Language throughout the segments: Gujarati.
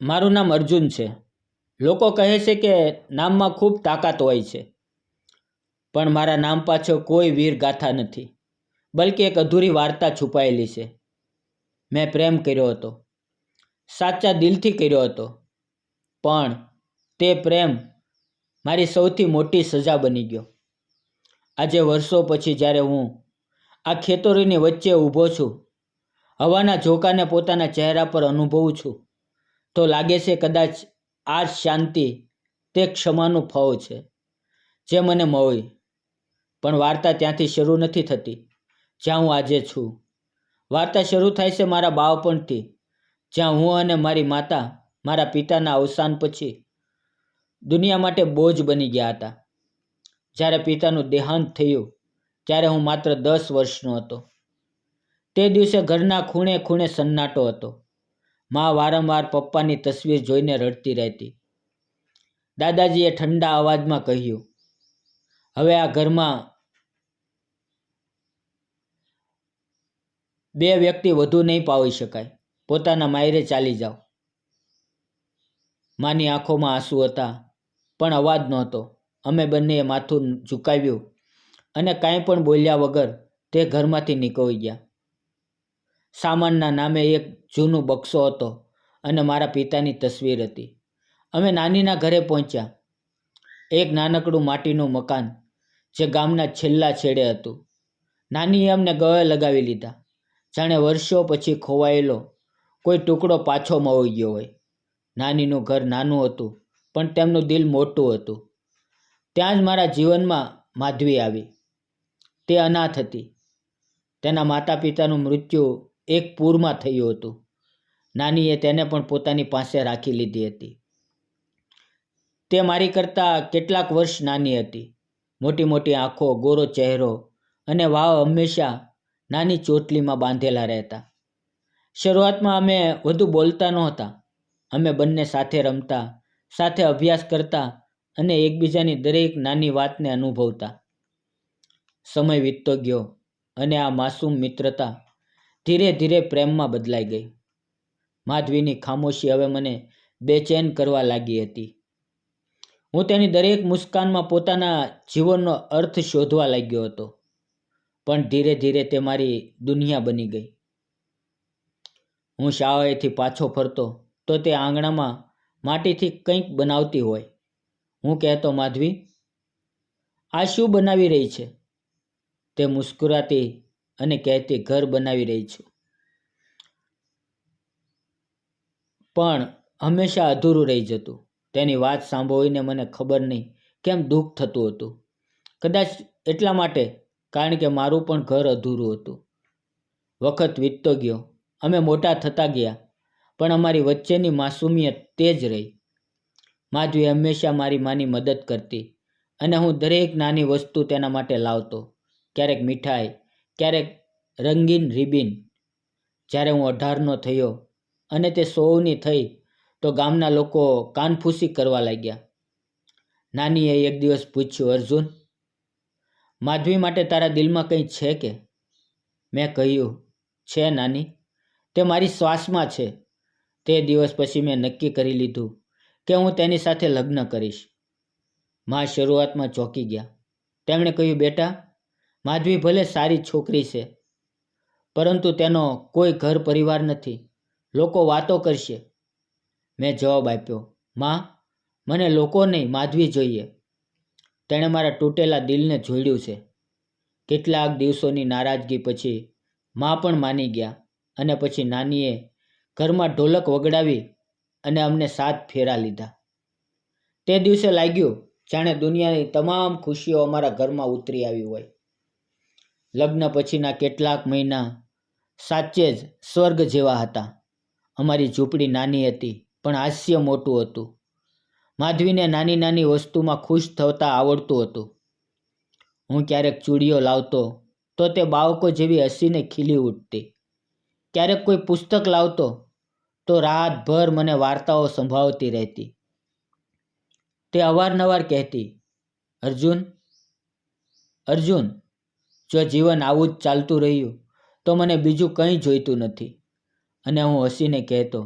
મારું નામ અર્જુન છે. લોકો કહે છે કે નામમાં ખૂબ તાકાત હોય છે, પણ મારા નામ પાછળ કોઈ વીર ગાથા નથી, બલ્કે એક અધૂરી વાર્તા છુપાયેલી છે. મેં પ્રેમ કર્યો હતો, સાચા દિલથી કર્યો હતો, પણ તે પ્રેમ મારી સૌથી મોટી સજા બની ગયો. આજે વર્ષો પછી જ્યારે હું આ ખેતરોની વચ્ચે ઊભો છું, હવાના ઝોકાને પોતાના ચહેરા પર અનુભવું છું, તો લાગે છે કદાચ આ શાંતિ તે ક્ષમાનું ફળ છે જે મને મળી. પણ વાર્તા ત્યાંથી શરૂ નથી થતી જ્યાં હું આજે છું. વાર્તા શરૂ થાય છે મારા બાળપણથી, જ્યાં હું અને મારી માતા મારા પિતાના અવસાન પછી દુનિયા માટે બોજ બની ગયા હતા. જ્યારે પિતાનું દેહાંત થયું ત્યારે હું માત્ર 10 વર્ષનો હતો. તે દિવસે ઘરના ખૂણે ખૂણે સન્નાટો હતો. મા વારંવાર પપ્પાની તસવીર જોઈને રડતી રહેતી. દાદાજીએ ઠંડા અવાજમાં કહ્યું, હવે આ ઘરમાં 2 વ્યક્તિ વધુ નહીં પાવી શકાય, પોતાના માયરે ચાલી જાઓ. માની આંખોમાં આંસુ હતા, પણ અવાજ નહોતો. અમે બંનેએ માથું ઝુકાવ્યું અને કાંઈ પણ બોલ્યા વગર તે ઘરમાંથી નીકળી ગયા. સામાનના નામે એક જૂનું બક્સો હતો અને મારા પિતાની તસવીર હતી. અમે નાનીના ઘરે પહોંચ્યા. એક નાનકડું માટીનું મકાન જે ગામના છેલ્લા છેડે હતું. નાનીએ અમને ગળે લગાવી લીધા, જાણે વર્ષો પછી ખોવાયેલો કોઈ ટુકડો પાછો મળી ગયો હોય. નાનીનું ઘર નાનું હતું, પણ તેમનું દિલ મોટું હતું. ત્યાં જ મારા જીવનમાં માધવી આવી. તે અનાથ હતી. તેના માતા પિતાનું મૃત્યુ એક પૂરમાં થયું હતું. નાનીએ તેને પણ પોતાની પાસે રાખી લીધી હતી. તે મારી કરતાં કેટલાક વર્ષ નાની હતી. મોટી મોટી આંખો, ગોરો ચહેરો અને વાળ હંમેશા નાની ચોટલીમાં બાંધેલા રહેતા. શરૂઆતમાં અમે વધુ બોલતા નહોતા. અમે બંને સાથે રમતા, સાથે અભ્યાસ કરતા અને એકબીજાની દરેક નાની વાતને અનુભવતા. સમય વીતતો ગયો અને આ માસૂમ મિત્રતા ધીરે ધીરે પ્રેમમાં બદલાઈ ગઈ. માધવીની ખામોશી હવે મને બેચેન કરવા લાગી હતી. હું તેની દરેક મુસ્કાનમાં પોતાના જીવનનો અર્થ શોધવા લાગ્યો હતો, પણ ધીરે ધીરે તે મારી દુનિયા બની ગઈ. હું શાળાએથી પાછો ફરતો તો તે આંગણામાં માટીથી કંઈક બનાવતી હોય. હું કહેતો, માધવી, આ શું બનાવી રહી છે? તે મુસ્કુરાતી અને કહેતી, ઘર બનાવી રહી છું. પણ હંમેશા અધૂરું રહી જતું. તેની વાત સાંભળીને મને ખબર નહીં કેમ દુઃખ થતું હતું. કદાચ એટલા માટે કારણ કે મારું પણ ઘર અધૂરું હતું. વખત વીતતો ગયો. અમે મોટા થતા ગયા, પણ અમારી વચ્ચેની માસૂમિયત તે જ રહી. માધવી હંમેશા મારી માની મદદ કરતી અને હું દરેક નાની વસ્તુ તેના માટે લાવતો. ક્યારેક મીઠાઈ, ક્યારેક રંગીન રિબિન. જ્યારે હું 18નો થયો અને તે 16ની થઈ તો ગામના લોકો કાનફૂસી કરવા લાગ્યા. નાનીએ એક દિવસ પૂછ્યું, અર્જુન, માધવી માટે તારા દિલમાં કંઈ છે કે? મેં કહ્યું, છે નાની, તે મારી શ્વાસમાં છે. તે દિવસ પછી મેં નક્કી કરી લીધું કે હું તેની સાથે લગ્ન કરીશ. મા શરૂઆતમાં ચોંકી ગયા. તેમણે કહ્યું, બેટા, માધવી ભલે સારી છોકરી છે, પરંતુ તેનો કોઈ ઘર પરિવાર નથી. લોકો વાતો કરશે. મેં જવાબ આપ્યો, માં, મને લોકો નહીં, માધવી જોઈએ. તેણે મારા તૂટેલા દિલને જોડ્યું છે. કેટલાક દિવસોની નારાજગી પછી માં પણ માની ગયા અને પછી નાનીએ ઘરમાં ઢોલક વગાડાવી અને અમને 7 ફેરા લીધા. તે દિવસે લાગ્યું જાણે દુનિયાની તમામ ખુશીઓ અમારા ઘરમાં ઉતરી આવી હોય. લગ્ન પછીના કેટલાક મહિના સાચે જ સ્વર્ગ જેવા હતા. અમારી ઝૂંપડી નાની હતી, પણ હાસ્ય મોટું હતું. માધવીને નાની નાની વસ્તુમાં ખુશ થતા આવડતું હતું. હું ક્યારેક ચૂડીઓ લાવતો તો તે બાળકો જેવી હસીને ખીલી ઉઠતી. ક્યારેક કોઈ પુસ્તક લાવતો તો રાતભર મને વાર્તાઓ સંભળાવતી રહેતી. તે અવારનવાર કહેતી, અર્જુન, અર્જુન, જો જીવન આવું જ ચાલતું રહ્યું તો મને બીજું કંઈ જોઈતું નથી. અને હું હસીને કહેતો,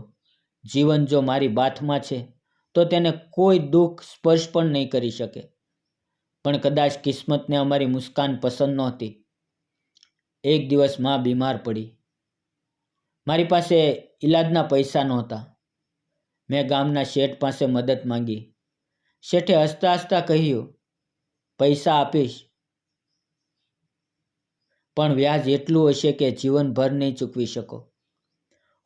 જીવન જો મારી બાથમાં છે તો તેને કોઈ દુઃખ સ્પર્શ પણ નહીં કરી શકે. પણ કદાચ કિસ્મતને અમારી મુસ્કાન પસંદ નહોતી. એક દિવસ માં બીમાર પડી. મારી પાસે ઈલાજના પૈસા નહોતા. મેં ગામના શેઠ પાસે મદદ માંગી. શેઠે હસતા હસતા કહ્યું, પૈસા આપીશ, પણ વ્યાજ એટલું હશે કે જીવનભર નહીં ચૂકવી શકો.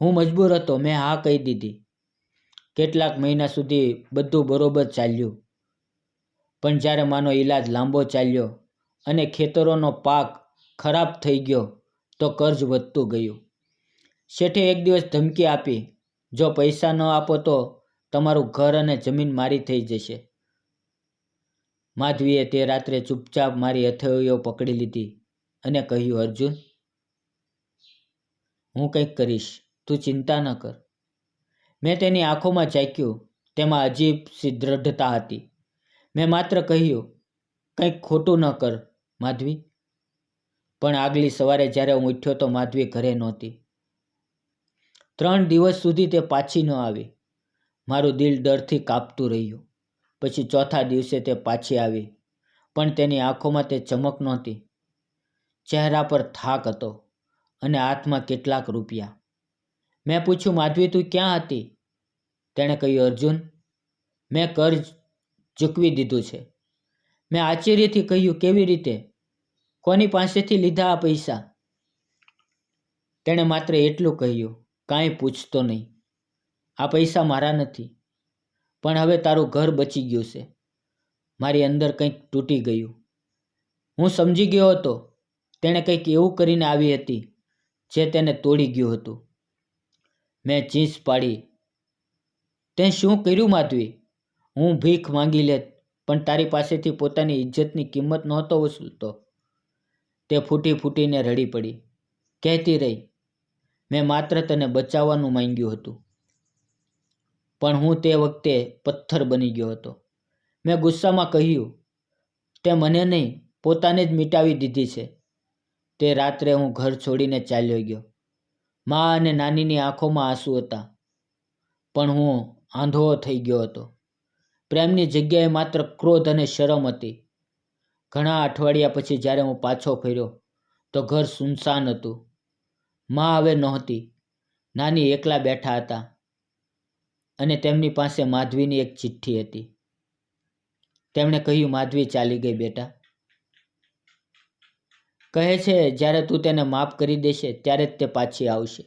હું મજબૂર હતો. મેં હા કહી દીધી. કેટલાક મહિના સુધી બધું બરોબર ચાલ્યું. પણ જ્યારે માનો ઈલાજ લાંબો ચાલ્યો અને ખેતરોનો પાક ખરાબ થઈ ગયો તો કર્જ વધતું ગયું. શેઠે એક દિવસ ધમકી આપી, જો પૈસા ન આપો તો તમારું ઘર અને જમીન મારી થઈ જશે. માધવીએ તે રાત્રે ચૂપચાપ મારી હથેળીઓ પકડી લીધી અને કહ્યું, અર્જુન, હું કંઈક કરીશ, તું ચિંતા ન કર. મેં તેની આંખોમાં ઝાંક્યું. તેમાં અજીબ સી દ્રઢતા હતી. મેં માત્ર કહ્યું, કંઈક ખોટું ન કર માધવી. પણ આગલી સવારે જ્યારે હું ઉઠ્યો તો માધવી ઘરે નહોતી. 3 દિવસ સુધી તે પાછી ન આવી. મારું દિલ ડરથી કાપતું રહ્યું. પછી ચોથા દિવસે તે પાછી આવી. પણ તેની આંખોમાં તે ચમક નહોતી. ચહેરા પર થાક હતો અને હાથમાં કેટલાક રૂપિયા. મેં પૂછ્યું, માધવી, તું ક્યાં હતી? તેણે કહ્યું, અર્જુન, મેં કર્જ ચૂકવી દીધું છે. મેં આશ્ચર્યથી કહ્યું, કેવી રીતે? કોની પાસેથી લીધા આ પૈસા? તેણે માત્ર એટલું કહ્યું, કાંઈ પૂછતો નહીં. આ પૈસા મારા નથી. પણ હવે તારું ઘર બચી ગયું છે. મારી અંદર કંઈક તૂટી ગયું. હું સમજી ગયો હતો. તેણે કંઈક એવું કરીને આવી હતી જે તેને તોડી ગયું હતું. મેં ચીસ પાડી, તે શું કર્યું માધવી? હું ભીખ માંગી લેત, પણ તારી પાસેથી પોતાની ઇજ્જતની કિંમત નહોતો વસૂલતો. તે ફૂટી ફૂટીને રડી પડી. કહેતી રહી, મેં માત્ર તને બચાવવાનું માંગ્યું હતું. પણ હું તે વખતે પથ્થર બની ગયો હતો. મેં ગુસ્સામાં કહ્યું, તે મને નહીં, પોતાને જ મિટાવી દીધી છે. તે રાત્રે હું ઘર છોડીને ચાલ્યો ગયો. મા અને નાનીની આંખોમાં આંસુ હતા. પણ હું આંધળો થઈ ગયો હતો. પ્રેમની જગ્યાએ માત્ર ક્રોધ અને શરમ હતી. ઘણા અઠવાડિયા પછી જ્યારે હું પાછો ફર્યો તો ઘર સુનસાન હતું. મા હવે નહોતી. નાની એકલા બેઠા હતા અને તેમની પાસે માધવીની એક ચિઠ્ઠી હતી. તેમણે કહ્યું, માધવી ચાલી ગઈ બેટા. કહે છે જ્યારે તું તેને માફ કરી દેશે ત્યારે જ તે પાછી આવશે.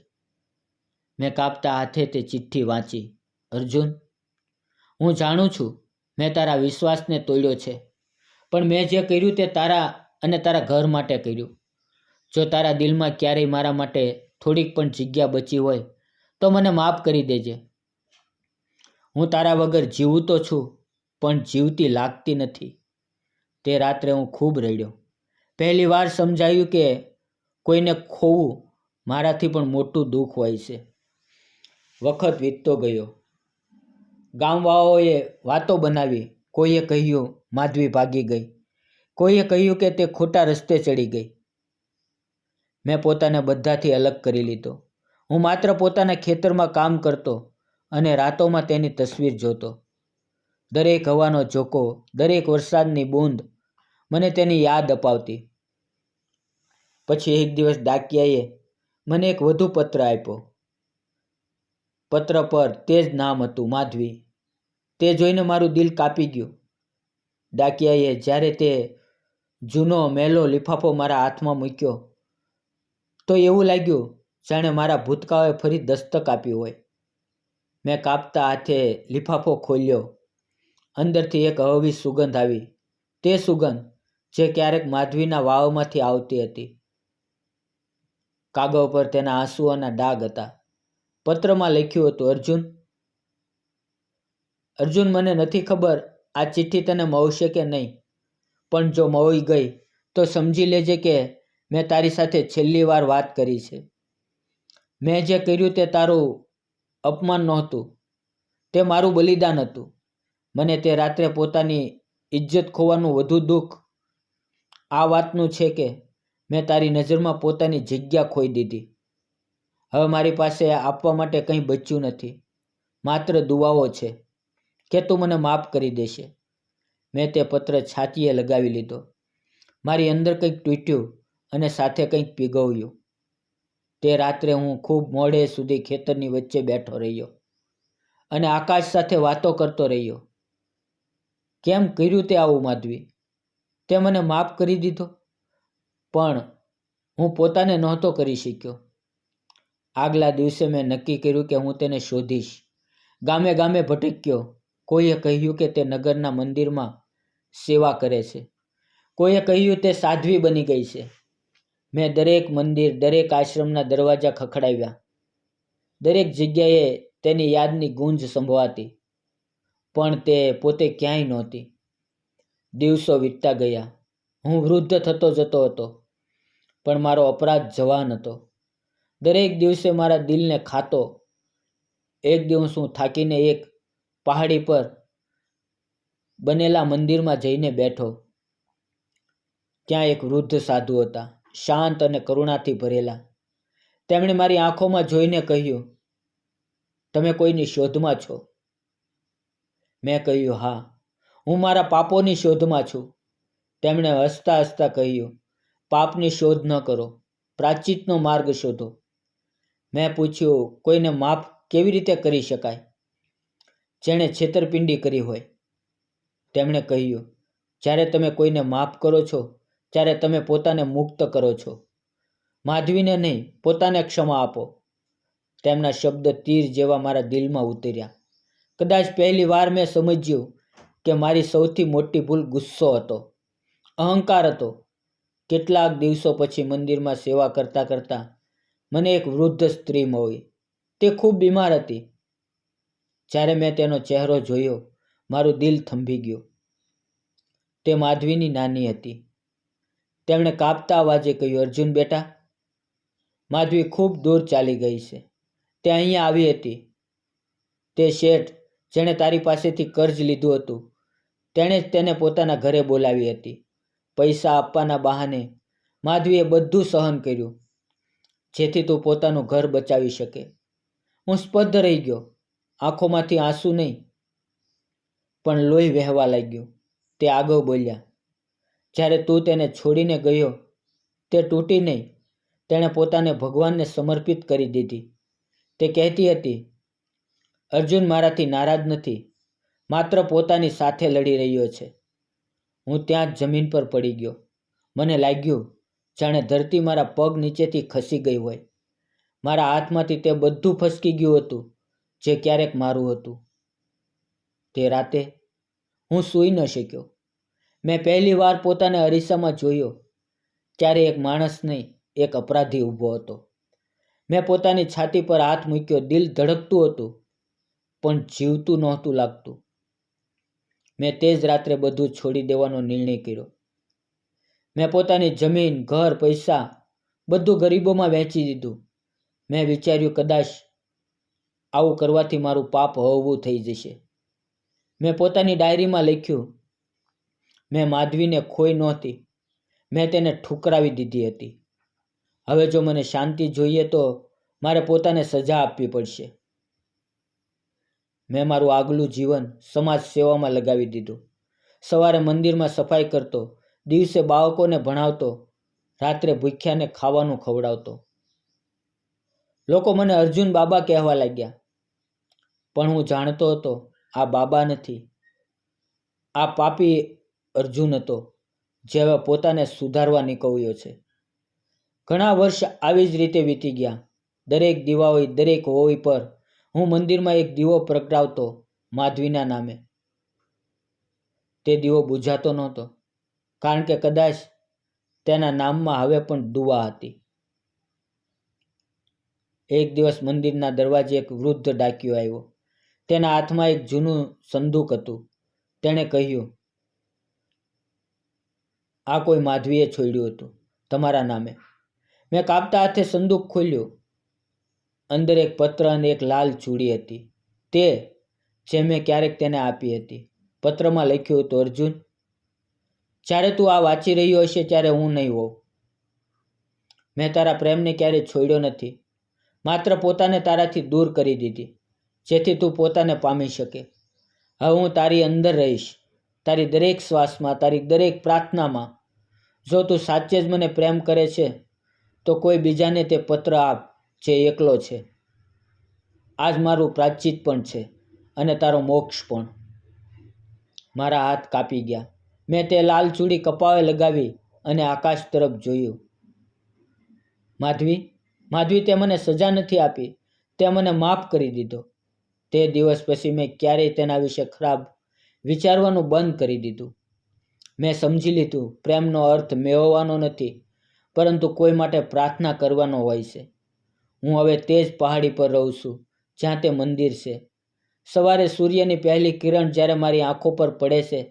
મેં કાપતા હાથે તે ચિઠ્ઠી વાંચી. અર્જુન, હું જાણું છું મેં તારા વિશ્વાસને તોડ્યો છે, પણ મેં જે કર્યું તે તારા અને તારા ઘર માટે કર્યું. જો તારા દિલમાં ક્યારેય મારા માટે થોડીક પણ જગ્યા બચી હોય તો મને માફ કરી દેજે. હું તારા વગર જીવું તો છું, પણ જીવતી લાગતી નથી. તે રાત્રે હું ખૂબ રડ્યો. પહેલી વાર સમજાયું કે કોઈને ખોવું મારાથી પણ મોટું દુઃખ હોય છે. વખત વીતતો ગયો. ગામવાળાઓએ વાતો બનાવી. કોઈએ કહ્યું માધવી ભાગી ગઈ. કોઈએ કહ્યું કે તે ખોટા રસ્તે ચડી ગઈ. મેં પોતાને બધાથી અલગ કરી લીધો. હું માત્ર પોતાના ખેતરમાં કામ કરતો અને રાતોમાં તેની તસવીર જોતો. દરેક હવાનો ઝોકો, દરેક વરસાદની બૂંદ મને તેની યાદ અપાવતી. પછી એક દિવસ ડાકિયાએ મને એક વધુ પત્ર આપ્યો. પત્ર પર તે જ નામ હતું, માધવી. તે જોઈને મારું દિલ કાપી ગયું. ડાકિયાએ જ્યારે તે જૂનો મેલો લિફાફો મારા હાથમાં મૂક્યો તો એવું લાગ્યું જાણે મારા ભૂતકાળે ફરી દસ્તક આપ્યું હોય. મેં કાપતા હાથે લિફાફો ખોલ્યો. અંદરથી એક હળવી સુગંધ આવી. તે સુગંધ જે ક્યારેક માધવીના વાવમાંથી આવતી હતી. કાગળ પર તેના આંસુઓના ડાઘ હતા. પત્રમાં લખ્યું હતું, અર્જુન, મને નથી ખબર આ ચિઠ્ઠી તને મળશે કે નહીં, પણ જો મળી ગઈ તો સમજી લેજે કે મેં તારી સાથે છેલ્લી વાર વાત કરી છે. મેં જે કર્યું તે તારું અપમાન નહોતું, તે મારું બલિદાન હતું. મને તે રાત્રે પોતાની ઇજ્જત ખોવાનું વધુ દુઃખ આ વાતનું છે કે મેં તારી નજરમાં પોતાની જગ્યા ખોઈ દીધી. હવે મારી પાસે આપવા માટે કંઈ બચ્યું નથી. માત્ર દુઆઓ છે કે તું મને માફ કરી દેશે. મેં તે પત્ર છાતીએ લગાવી લીધો. મારી અંદર કંઈક તૂટ્યું અને સાથે કંઈક પીગળ્યું. તે રાત્રે હું ખૂબ મોડે સુધી ખેતરની વચ્ચે બેઠો રહ્યો અને આકાશ સાથે વાતો કરતો રહ્યો. કેમ કર્યું તે આવું માધવી? તે મને માફ કરી દીધો, પણ હું પોતાને નહોતો કરી શક્યો. આગલા દિવસે મેં નક્કી કર્યું કે હું તેને શોધીશ. ગામે ગામે ભટક્યો. કોઈએ કહ્યું કે તે નગરના મંદિરમાં સેવા કરે છે. કોઈએ કહ્યું તે સાધ્વી બની ગઈ છે. મેં દરેક મંદિર, દરેક આશ્રમના દરવાજા ખખડાવ્યા. દરેક જગ્યાએ તેની યાદની ગૂંજ સંભળાતી, પણ તે પોતે ક્યાંય નહોતી. દિવસો વીતતા ગયા. હું વૃદ્ધ થતો જતો હતો, પણ મારો અપરાધ જવાન હતો. દરેક દિવસે મારા દિલને ખાતો. એક દિવસ હું થાકીને એક પહાડી પર બનેલા મંદિરમાં જઈને બેઠો. ત્યાં એક વૃદ્ધ સાધુ હતા, શાંત અને કરુણાથી ભરેલા. તેમણે મારી આંખોમાં જોઈને કહ્યું, તમે કોઈની શોધમાં છો? મેં કહ્યું, હા, હું મારા પાપોની શોધમાં છું. તેમણે હસતા હસતા કહ્યું, પાપની શોધ ન કરો, પ્રાયશ્ચિતનો માર્ગ શોધો. મેં પૂછ્યું, કોઈને માફ કેવી રીતે કરી શકાય? જેણે છેતરપિંડી કરી હોય. તેમણે કહ્યું, જ્યારે તમે કોઈને માફ કરો છો ત્યારે તમે પોતાને મુક્ત કરો છો. માધવીને નહીં, પોતાને ક્ષમા આપો. તેમના શબ્દ તીર જેવા મારા દિલમાં ઉતર્યા. કદાચ પહેલી વાર મેં સમજ્યું કે મારી સૌથી મોટી ભૂલ ગુસ્સો હતો, અહંકાર હતો. કેટલાક દિવસો પછી મંદિરમાં સેવા કરતાં કરતાં મને એક વૃદ્ધ સ્ત્રી મળી. તે ખૂબ બીમાર હતી. જ્યારે મેં તેનો ચહેરો જોયો, મારું દિલ થંભી ગયું. તે માધવીની નાની હતી. તેમણે કાપતા અવાજે કહ્યું, અર્જુન બેટા, માધવી ખૂબ દૂર ચાલી ગઈ છે. તે અહીંયા આવી હતી. તે શેઠ જેણે તારી પાસેથી કર્જ લીધું હતું, તેણે જ તેને પોતાના ઘરે બોલાવી હતી. પૈસા આપવાના બહાને માધવીએ બધું સહન કર્યું, જેથી તું પોતાનું ઘર બચાવી શકે. હું સ્તબ્ધ રહી ગયો. આંખોમાંથી આંસુ નહીં, પણ લોહી વહેવા લાગ્યું. તે આગળ બોલ્યા, જ્યારે તું તેને છોડીને ગયો, તે તૂટી નહીં. તેણે પોતાને ભગવાનને સમર્પિત કરી દીધી. તે કહેતી હતી, અર્જુન મારાથી નારાજ નથી, માત્ર પોતાની સાથે લડી રહ્યો છે. હું ત્યાં જ જમીન પર પડી ગયો. મને લાગ્યું જાણે ધરતી મારા પગ નીચેથી ખસી ગઈ હોય. મારા હાથમાંથી તે બધું ફસકી ગયું હતું જે ક્યારેક મારું હતું. તે રાતે હું સૂઈ ન શક્યો. મેં પહેલી વાર પોતાને અરીસામાં જોયો. ત્યારે એક માણસ નહીં, એક અપરાધી ઊભો હતો. મેં પોતાની છાતી પર હાથ મૂક્યો. દિલ ધડકતું હતું, પણ જીવતું નહોતું લાગતું. મેં તે જ રાત્રે બધું છોડી દેવાનો નિર્ણય કર્યો. મેં પોતાની જમીન, ઘર, પૈસા બધું ગરીબોમાં વહેંચી દીધું. મેં વિચાર્યું, કદાચ આવું કરવાથી મારું પાપ હળવું થઈ જશે. મેં પોતાની ડાયરીમાં લખ્યું, મેં માધવીને ખોઈ નહોતી, મેં તેને ઠુકરાવી દીધી હતી. હવે જો મને શાંતિ જોઈએ તો મારે પોતાને સજા આપવી પડશે. મેં મારું આગલું જીવન સમાજ સેવામાં લગાવી દીધું. સવારે મંદિરમાં સફાઈ કરતો, દિવસે બાળકોને ભણાવતો, રાત્રે ભૂખ્યાને ખાવાનું ખવડાવતો. લોકો મને અર્જુન બાબા કહેવા લાગ્યા, પણ હું જાણતો હતો આ બાબા નથી, આ પાપી અર્જુન હતો, જે હવે પોતાને સુધારવા નીકળ્યો છે. ઘણા વર્ષ આવી જ રીતે વીતી ગયા. દરેક દિવાળી, દરેક હોળી પર હું મંદિરમાં એક દીવો પ્રગટાવતો માધવીના નામે. તે દીવો બુઝાતો નહોતો, કારણ કે કદાચ તેના નામમાં હવે પણ દુઆ હતી. એક દિવસ મંદિરના દરવાજે એક વૃદ્ધ ડાકીયો આવ્યો. તેના હાથમાં એક જૂનું સંદૂક હતું. તેણે કહ્યું, આ કોઈ માધવીએ છોડ્યું હતું તમારા નામે. મેં કાપતા હાથે સંદૂક ખોલ્યું. અંદર એક પત્ર અને એક લાલ ચૂડી હતી, તે જે મેં ક્યારેક તેને આપી હતી. પત્રમાં લખ્યું હતું, અર્જુન, જ્યારે તું આ વાંચી રહ્યો હશે ત્યારે હું નહીં હોઉં. મેં તારા પ્રેમને ક્યારેય છોડ્યો નથી, માત્ર પોતાને તારાથી દૂર કરી દીધી. જેથી તું પોતાને પામી શકે. હવે હું તારી અંદર રહીશ, તારી દરેક શ્વાસમાં, તારી દરેક પ્રાર્થનામાં. જો તું સાચે જ મને પ્રેમ કરે છે તો કોઈ બીજાને તે પત્ર આપ જે એકલો છે. આજ મારું પ્રાયશ્ચિત પણ છે અને તારો મોક્ષ પણ. મારા હાથ કાપી ગયા. મેં તે લાલ ચૂડી કપાળે લગાવી અને આકાશ તરફ જોયું. માધવી, તે મને સજા નથી આપી, તે મને માફ કરી દીધો. તે દિવસ પછી મેં ક્યારેય તેના વિશે ખરાબ વિચારવાનું બંધ કરી દીધું. મેં સમજી લીધું, પ્રેમનો અર્થ મેળવવાનો નથી, પરંતુ કોઈ માટે પ્રાર્થના કરવાનો હોય છે. હું હવે તે જ પહાડી પર રહું છું જ્યાં તે મંદિર છે. સવારે સૂર્યની પહેલી કિરણ જ્યારે મારી આંખો પર પડે છે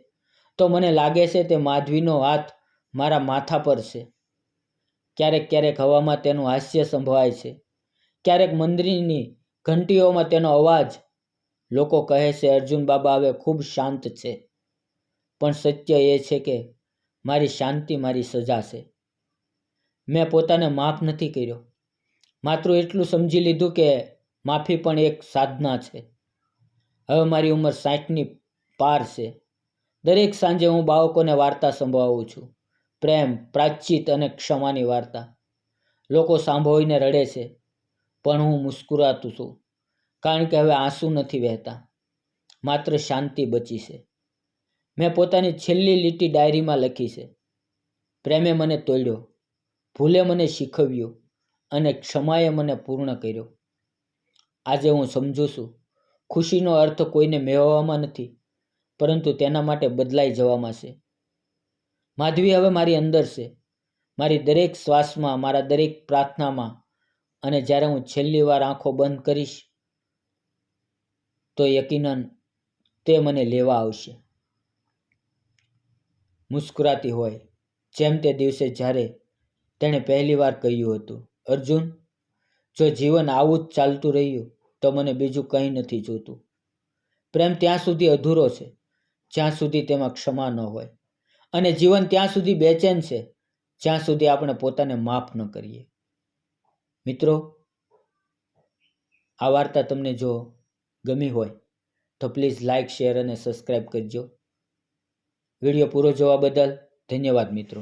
તો મને લાગે છે તે માધવીનો હાથ મારા માથા પર છે. ક્યારેક હવામાં તેનું હાસ્ય સંભળાય છે, ક્યારેક મંદિરની ઘંટીઓમાં તેનો અવાજ. લોકો કહે છે અર્જુન બાબા હવે ખૂબ શાંત છે, પણ સત્ય એ છે કે મારી શાંતિ મારી સજા છે. મેં પોતાને માફ નથી કર્યો, માત્ર એટલું સમજી લીધું કે માફી પણ એક સાધના છે. હવે મારી ઉંમર 60ની પાર છે. દરેક સાંજે હું બાળકોને વાર્તા સંભળાવું છું, પ્રેમ, પ્રાયશ્ચિત અને ક્ષમાની વાર્તા. લોકો સાંભળીને રડે છે, પણ હું મુસ્કુરાતું છું, કારણ કે હવે આંસુ નથી વહેતા, માત્ર શાંતિ બચી છે. મેં પોતાની છેલ્લી લીટી ડાયરીમાં લખી છે. પ્રેમે મને તોડ્યો, ભૂલે મને શીખવ્યું અને ક્ષમાએ મને પૂર્ણ કર્યો. આજે હું સમજું છું, ખુશીનો અર્થ કોઈને મેળવવામાં નથી, પરંતુ તેના માટે બદલાઈ જવામાં છે. માધવી હવે મારી અંદર છે, મારી દરેક શ્વાસમાં, મારા દરેક પ્રાર્થનામાં. અને જ્યારે હું છેલ્લી વાર આંખો બંધ કરીશ તો યકીનન તે મને લેવા આવશે. મુસ્કુરાતી હોય, જેમ તે દિવસે જ્યારે તેણે પહેલી વાર કહ્યું હતું, અર્જુન, જો જીવન આવું જ ચાલતું રહ્યું તો મને બીજું કંઈ નથી જોતું. પ્રેમ ત્યાં સુધી અધૂરો છે જ્યાં સુધી તેમાં ક્ષમા ન હોય, અને જીવન ત્યાં સુધી બેચેન છે જ્યાં સુધી આપણે પોતાને માફ ન કરીએ. મિત્રો, આ વાર્તા તમને જો ગમી હોય તો પ્લીઝ લાઇક, શેર અને સબસ્ક્રાઈબ કરજો. વિડીયો પૂરો જોવા બદલ ધન્યવાદ મિત્રો.